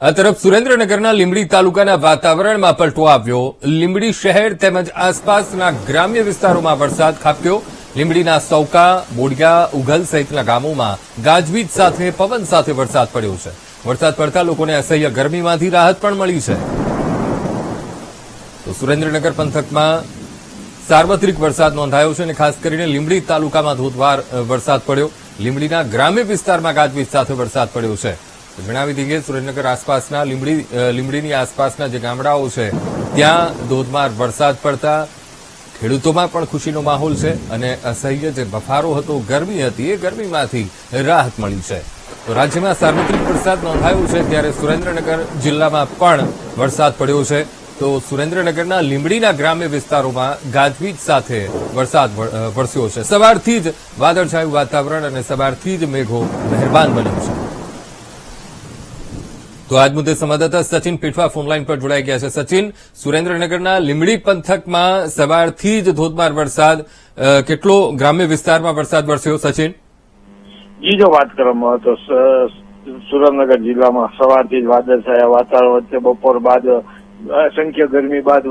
આ તરફ સુરેન્દ્રનગરના લીંબડી તાલુકાના વાતાવરણમાં પલટો આવ્યો। લીંબડી શહેર તેમજ આસપાસના ગ્રામ્ય વિસ્તારોમાં વરસાદ ખાબક્યો। લીંબડીના સૌકા, બોડિયા, ઉગલ સહિતના ગામોમાં ગાજવીજ સાથે પવન સાથે વરસાદ પડ્યો છે। વરસાદ પડતા લોકોને અસહ્ય ગરમીમાંથી રાહત પણ મળી છે। તો સુરેન્દ્રનગર પંથકમાં સાર્વત્રિક વરસાદ નોંધાયો છે અને ખાસ કરીને લીંબડી તાલુકામાં ધોધમાર વરસાદ પડ્યો। લીંબડીના ગ્રામ્ય વિસ્તારમાં ગાજવીજ સાથે વરસાદ પડ્યો છે। જણાવી દઈએ સુરેન્દ્રનગર આસપાસના લીંબડીની આસપાસના જે ગામડાઓ છે ત્યાં ધોધમાર વરસાદ પડતા ખેડૂતોમાં પણ ખુશીનો માહોલ છે અને અસહ્ય જે બફારો હતો, ગરમી હતી, એ ગરમીમાંથી રાહત મળી છે। તો રાજ્યમાં સાર્વત્રિક વરસાદ નોંધાયો છે ત્યારે સુરેન્દ્રનગર જિલ્લામાં પણ વરસાદ પડ્યો છે। તો સુરેન્દ્રનગરના લીંબડીના ગ્રામ્ય વિસ્તારોમાં ગાજવીજ સાથે વરસાદ વરસ્યો છે। સવારથી જ વાદળછાયું વાતાવરણ અને સવારથી જ મેઘો મહેરબાન બન્યું છે। તો આજ મુદ્દે સંવાદદાતા સચિન પીઠવા ફોનલાઈન પર જોડાઈ ગયા છે। સચિન, સુરેન્દ્રનગરના લીંબડી પંથકમાં સવારથી જ ધોધમાર વરસાદ, કેટલો ગ્રામ્ય વિસ્તારમાં વરસાદ વરસ્યો? સચિન જી, જો વાત કરવામાં આવે તો સુરેન્દ્રનગર જિલ્લામાં સવારથી જ વાદળછાયા વાતાવરણ વચ્ચે બપોર બાદ અસંખ્ય ગરમી બાદ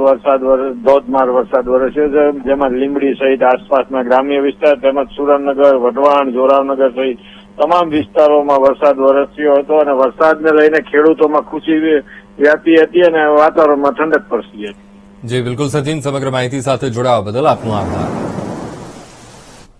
ધોધમાર વરસાદ વરસ્યો છે, જેમાં લીંબડી સહિત આસપાસના ગ્રામ્ય વિસ્તાર તેમજ સુરેન્દ્રનગર, વઢવાણ, જોરાવનગર સહિત તમામ વિસ્તારોમાં વરસાદ વરસ્યો હતો અને વરસાદને લઈને ખેડૂતોમાં ખુશી વ્યાપી હતી અને વાતાવરણમાં ઠંડક પ્રસરી હતી। જી બિલકુલ સચિન, સમગ્ર માહિતી સાથે જોડાવા બદલ આપનો આભાર।